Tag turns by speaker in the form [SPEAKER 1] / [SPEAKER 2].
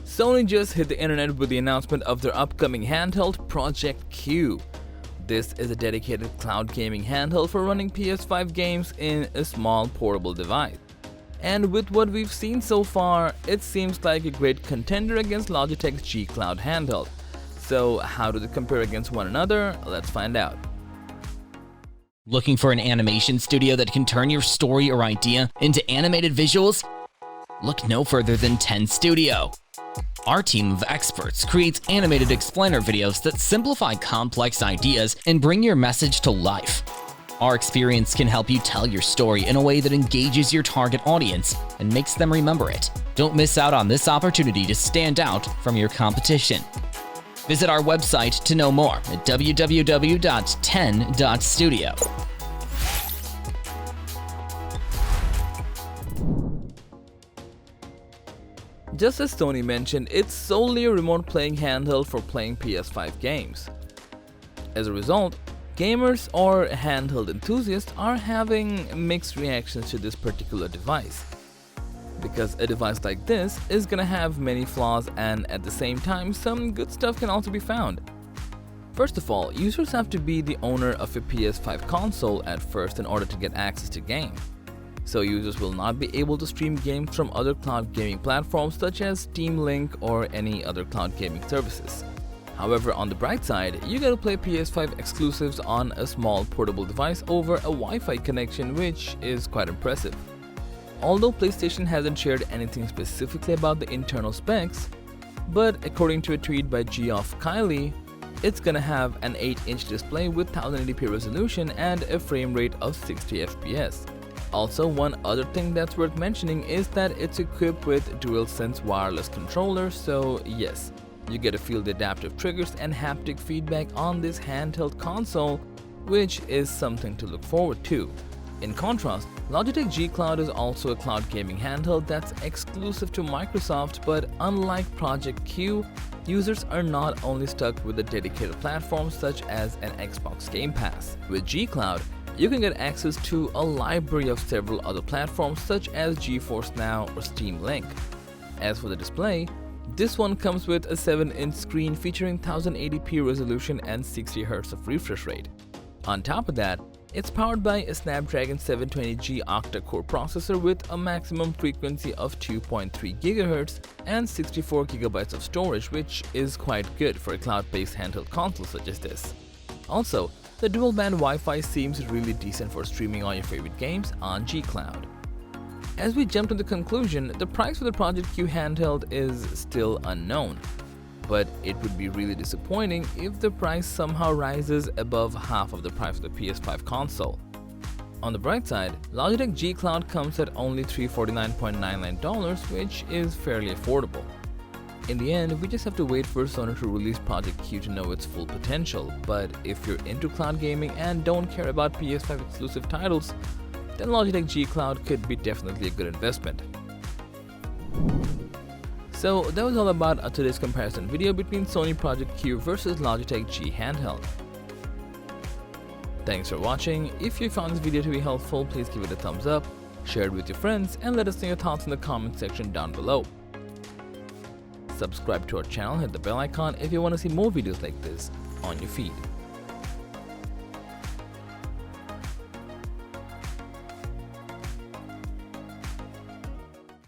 [SPEAKER 1] Sony just hit the internet with the announcement of their upcoming handheld Project Q. This is a dedicated cloud gaming handheld for running PS5 games in a small portable device. And with what we've seen so far, it seems like a great contender against Logitech G Cloud handheld. So how do they compare against one another? Let's find out.
[SPEAKER 2] Looking for an animation studio that can turn your story or idea into animated visuals? Look no further than 10 Studio. Our team of experts creates animated explainer videos that simplify complex ideas and bring your message to life. Our experience can help you tell your story in a way that engages your target audience and makes them remember it. Don't miss out on this opportunity to stand out from your competition. Visit our website to know more at www.10.studio.
[SPEAKER 1] Just as Sony mentioned, it's solely a remote playing handheld for playing PS5 games. As a result, gamers or handheld enthusiasts are having mixed reactions to this particular device. Because a device like this is gonna have many flaws, and at the same time, some good stuff can also be found. First of all, users have to be the owner of a PS5 console at first in order to get access to games. So users will not be able to stream games from other cloud gaming platforms such as Steam Link or any other cloud gaming services. However, on the bright side, you get to play PS5 exclusives on a small portable device over a Wi-Fi connection, which is quite impressive. Although PlayStation hasn't shared anything specifically about the internal specs, but according to a tweet by Geoff Keighley, it's gonna have an 8-inch display with 1080p resolution and a frame rate of 60 FPS. Also, one other thing that's worth mentioning is that it's equipped with DualSense wireless controller, so yes, you get to feel the adaptive triggers and haptic feedback on this handheld console, which is something to look forward to. In contrast, Logitech G Cloud is also a cloud gaming handheld that's exclusive to Microsoft, but unlike Project Q, users are not only stuck with a dedicated platform such as an Xbox Game Pass. With G Cloud, you can get access to a library of several other platforms such as GeForce Now or Steam Link. As for the display, this one comes with a 7-inch screen featuring 1080p resolution and 60Hz of refresh rate. On top of that, it's powered by a Snapdragon 720G octa-core processor with a maximum frequency of 2.3 GHz and 64 GB of storage, which is quite good for a cloud-based handheld console such as this. Also, the dual-band Wi-Fi seems really decent for streaming all your favorite games on G Cloud. As we jump to the conclusion, the price for the Project Q handheld is still unknown, but it would be really disappointing if the price somehow rises above half of the price of the PS5 console. On the bright side, Logitech G Cloud comes at only $349.99, which is fairly affordable. In the end, we just have to wait for Sony to release Project Q to know its full potential, but if you're into cloud gaming and don't care about PS5 exclusive titles, then Logitech G Cloud could be definitely a good investment. So that was all about today's comparison video between Sony Project Q versus Logitech G handheld. Thanks for watching. If you found this video to be helpful, please give it a thumbs up, share it with your friends, and let us know your thoughts in the comment section down below. Subscribe to our channel, hit the bell icon if you want to see more videos like this on your feed.